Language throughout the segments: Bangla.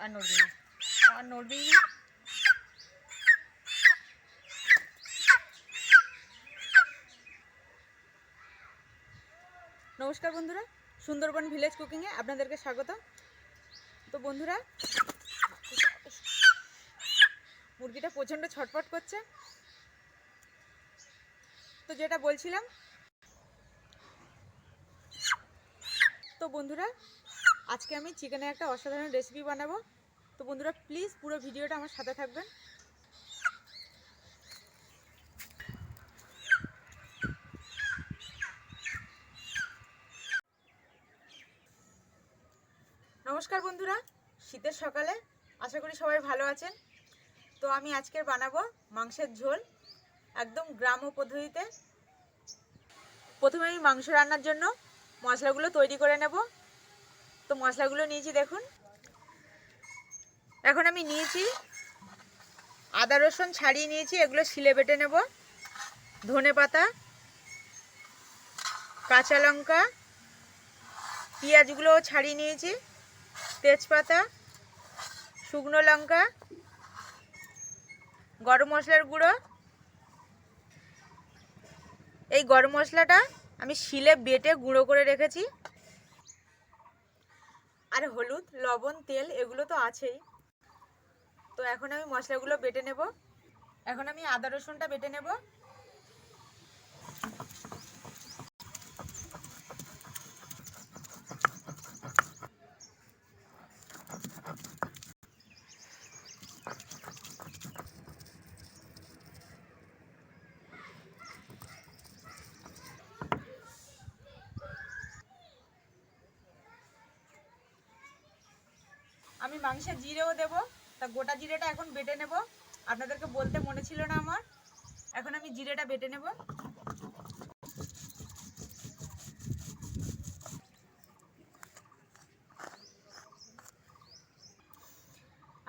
আর নড়বি না, আর নড়বি না। নমস্কার বন্ধুরা, সুন্দরবন ভিলেজ কুকিংয়ে আপনাদেরকে স্বাগত। তো বন্ধুরা, মুরগিটা প্রচণ্ড ছটফট করছে। তো যেটা বলছিলাম, তো বন্ধুরা আজকে আমি চিকেনের একটা অসাধারণ রেসিপি বানাবো। তো বন্ধুরা প্লিজ পুরো ভিডিওটা আমার সাথে থাকবেন। নমস্কার বন্ধুরা, শীতের সকালে আশা করি সবাই ভালো আছেন। তো আমি আজকে বানাবো মাংসের ঝোল, একদম গ্রাম্য পদ্ধতিতে। প্রথমে আমি মাংস রান্নার জন্য মশলাগুলো তৈরি করে নেব। তো মশলাগুলো নিয়েছি দেখুন। এখন আমি নিয়েছি আদা রসুন ছাড়িয়ে নিয়েছি, এগুলো শিলে বেটে নেব। ধনেপাতা, কাঁচা লঙ্কা, পেঁয়াজগুলোও ছাড়িয়ে নিয়েছি, তেজপাতা, শুকনো লঙ্কা, গরম মশলার গুঁড়ো। এই গরম মশলাটা আমি শিলে বেটে গুঁড়ো করে রেখেছি। আর হলুদ, লবণ, তেল এগুলো তো আছেই। তো এখন আমি মশলাগুলো বেটে নেব। এখন আমি আদা রসুনটা বেটে নেব। আমি মাংসে জিরেও দেব। তা গোটা জিরেটা এখন বেটে নেব, আপনাদেরকে বলতে মনে ছিল না আমার। এখন আমি জিরেটা বেটে নেব।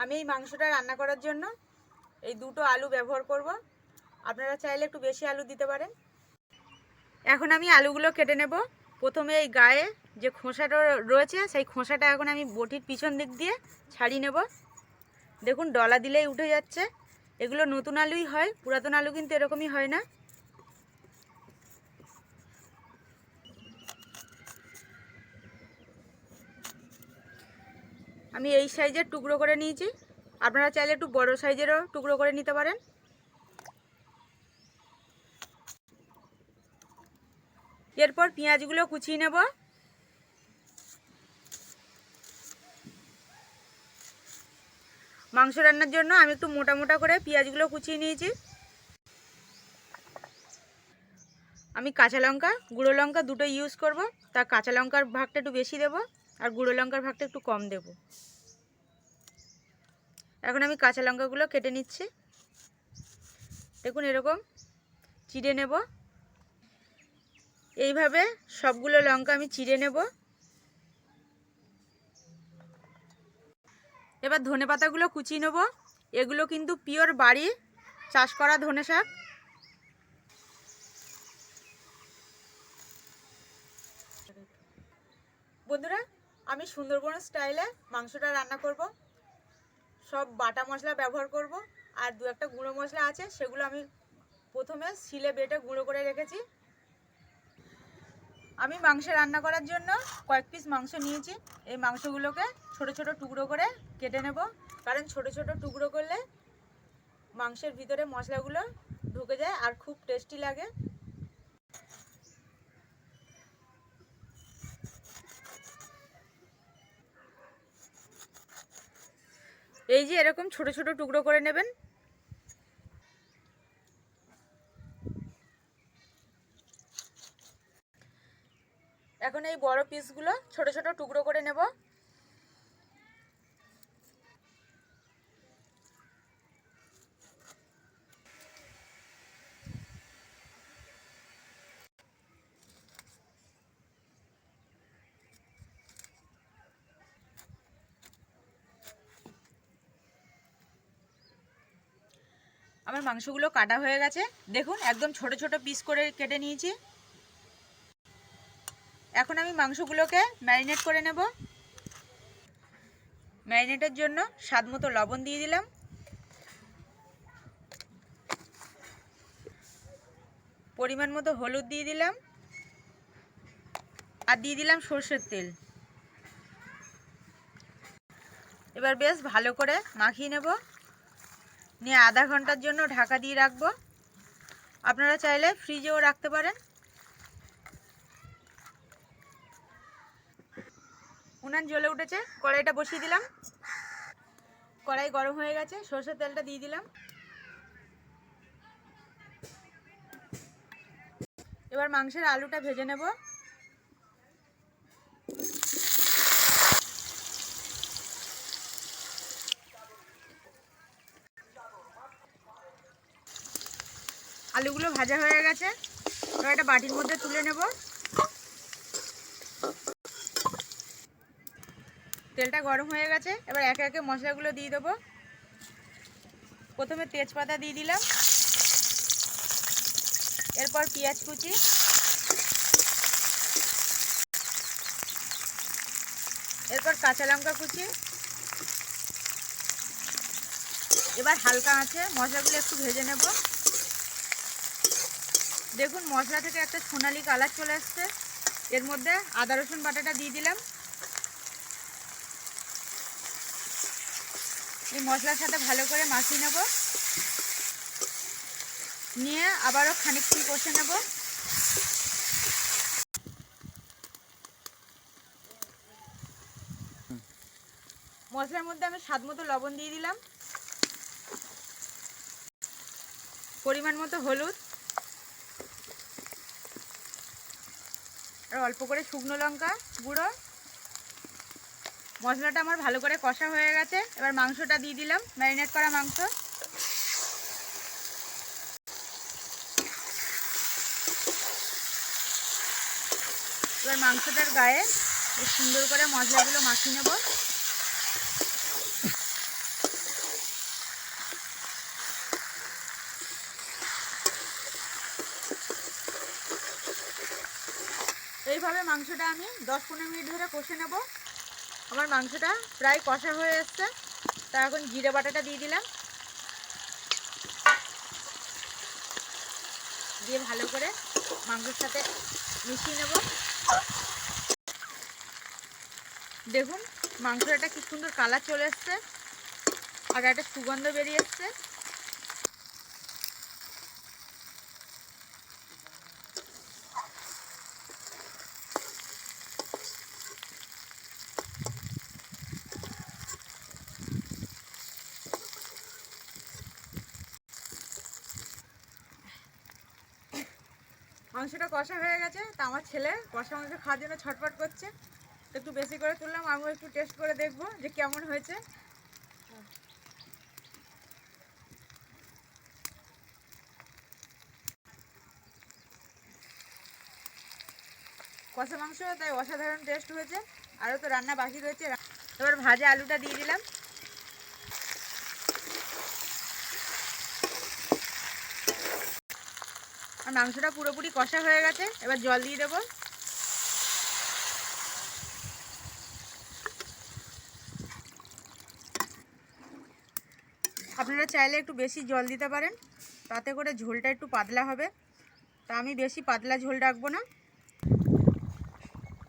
আমি এই মাংসটা রান্না করার জন্য এই দুটো আলু ব্যবহার করব। আপনারা চাইলে একটু বেশি আলু দিতে পারেন। এখন আমি আলুগুলো কেটে নেব। প্রথমে এই গায়ে যে খোসাটা রয়েছে সেই খোসাটা এখন আমি বটির পিছন দিক দিয়ে ছাড়িয়ে নেব। দেখুন ডলা দিলেই উঠে যাচ্ছে। এগুলো নতুন আলুই হয়, পুরাতন আলু কিন্তু এরকমই হয় না। আমি এই সাইজের টুকরো করে নিয়েছি, আপনারা চাইলে একটু বড় সাইজেরও টুকরো করে নিতে পারেন। এরপর পেঁয়াজগুলো কুচিয়ে নেব। মাংস রান্নার জন্য আমি একটু মোটা মোটা করে পেঁয়াজগুলো কুচিয়ে নিয়েছি। আমি কাঁচা লঙ্কা, গুঁড়ো লঙ্কা দুটো ইউজ করব। তা কাঁচা লঙ্কার ভাগটা একটু বেশি দেব, আর গুঁড়ো লঙ্কার ভাগটা একটু কম দেব। এখন আমি কাঁচা লঙ্কাগুলো কেটে নিচ্ছি। দেখুন এরকম চিড়ে নেব। এইভাবে সবগুলো লঙ্কা আমি চিড়ে নেব। এবার ধনে পাতাগুলো কুচিয়ে নেব। এগুলো কিন্তু পিওর বাড়ি চাষ করা ধনে শাক। বন্ধুরা, আমি সুন্দরবন স্টাইলে মাংসটা রান্না করব। সব বাটা মশলা ব্যবহার করব, আর দু একটা গুঁড়ো মশলা আছে সেগুলো আমি প্রথমে শিলে বেটে গুঁড়ো করে রেখেছি। আমি মাংস রান্না করার জন্য কয়েক পিস মাংস নিয়েছি। এই মাংসগুলোকে ছোট ছোট টুকরো করে কেটে নেব, কারণ ছোট ছোট টুকরো করলে মাংসের ভিতরে মশলাগুলো ঢুকে যায় আর খুব টেস্টি লাগে। এই যে এরকম ছোট ছোট টুকরো করে নেবেন। এখন এই বড় পিসগুলো ছোট ছোট টুকরো করে নেব। আমার মাংসগুলো কাটা হয়ে গেছে, দেখুন একদম ছোট ছোট পিস করে কেটে নিয়েছি। এখন আমি মাংসগুলোকে ম্যারিনেট করে নেব। ম্যারিনেটের জন্য স্বাদ মতো লবণ দিয়ে দিলাম, পরিমাণ মতো হলুদ দিয়ে দিলাম, আর দিয়ে দিলাম সরষের তেল। এবার বেশ ভালো করে মাখিয়ে নেব, নিয়ে আধা ঘন্টার জন্য ঢাকা দিয়ে রাখবো। আপনারা চাইলে ফ্রিজেও রাখতে পারেন। উনান জ্বলে উঠেছে, কড়াইটা বসিয়ে দিলাম। কড়াই গরম হয়ে গেছে, সরষের তেলটা দিয়ে দিলাম। এবার মাংসের আলুটা ভেজে নেব। আলুগুলো ভাজা হয়ে গেছে, এবার একটা বাটির মধ্যে তুলে নেব। তেলটা গরম হয়ে গেছে, এবার একে একে মশলাগুলো দিয়ে দেবো। প্রথমে তেজপাতা দিয়ে দিলাম, এরপর পেঁয়াজ কুচি, এরপর কাঁচা লঙ্কা কুচি। এবার হালকা আঁচে মশলাগুলো একটু ভেজে নেব। দেখুন মশলা থেকে একটা সোনালি কালার চলে আসছে। এর মধ্যে আদা রসুন বাটাটা দিয়ে দিলাম। এই মশলার সাথে ভালো করে মাখিয়ে নেব, নিয়ে আবারও খানিকক্ষণ কষে নেব। মশলার মধ্যে আমি স্বাদ মতো লবণ দিয়ে দিলাম, পরিমাণ মতো হলুদ, আর অল্প করে শুকনো লঙ্কা গুঁড়ো। মশলাটা আমার ভালো করে কষা হয়ে গেছে, এবার মাংসটা দিয়ে দিলাম, ম্যারিনেট করা মাংস। এবার মাংসটার গায়ে সুন্দর করে মশলাগুলো মাখিয়ে নেব। এইভাবে মাংসটা আমি 10-15 মিনিট ধরে কষে নেব। আমার মাংসটা প্রায় কষা হয়ে এসছে, তা এখন জিরে বাটাটা দিয়ে দিলাম, দিয়ে ভালো করে মাংসের সাথে মিশিয়ে নেব। দেখুন মাংসটা কি সুন্দর কালার চলে এসছে, আর একটা সুগন্ধ বেরিয়ে এসছে। মাংসটা কষা হয়ে গেছে, তা আমার ছেলে কষা মাংস খাওয়ার জন্য ছটফট করছে। একটু বেশি করে তুললাম, আমিও একটু টেস্ট করে দেখবো যে কেমন হয়েছে। কষা মাংস তাই অসাধারণ টেস্ট হয়েছে, আরও তো রান্না বাকি রয়েছে। এবার ভাজা আলুটা দিয়ে দিলাম, আর মাংসটা পুরোপুরি কষা হয়ে গেছে। এবার জল দিয়ে দেবো। আপনারা চাইলে একটু বেশি জল দিতে পারেন, তাতে করে ঝোলটা একটু পাতলা হবে। তা আমি বেশি পাতলা ঝোল রাখবো না।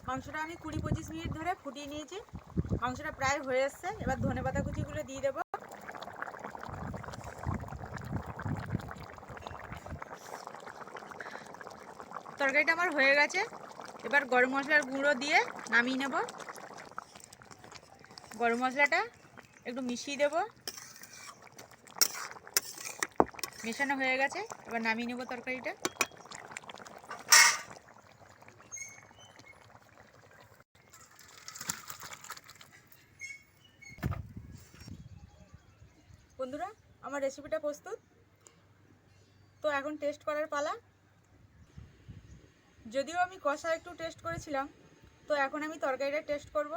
মাংসটা আমি 20-25 মিনিট ধরে ফুটিয়ে নিয়েছি, মাংসটা প্রায় হয়ে এসছে। এবার ধনেপাতা কুচিগুলো দিয়ে দেবো। তরকারিটা আমার হয়ে গেছে, এবার গরম মশলার গুঁড়ো দিয়ে নামিয়ে নেব। গরম মশলাটা একটু মিশিয়ে দেব, মেশানো হয়ে গেছে। এবার নামিয়ে নেব তরকারিটা। বন্ধুরা আমার রেসিপিটা প্রস্তুত, তো এখন টেস্ট করার পালা। যদিও আমি কষা একটু টেস্ট করেছিলাম, তো এখন আমি তরকারিটা টেস্ট করব।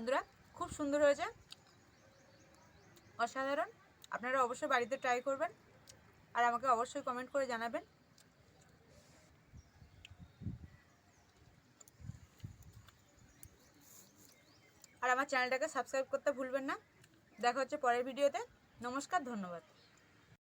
বন্ধুরা খুব সুন্দর হয়েছে, অসাধারণ। আপনারা অবশ্যই বাড়িতে ট্রাই করবেন আর আমাকে অবশ্যই কমেন্ট করে জানাবেন। আর আমার চ্যানেলটাকে সাবস্ক্রাইব করতে ভুলবেন না। দেখা হচ্ছে পরের ভিডিওতে। নমস্কার, ধন্যবাদ।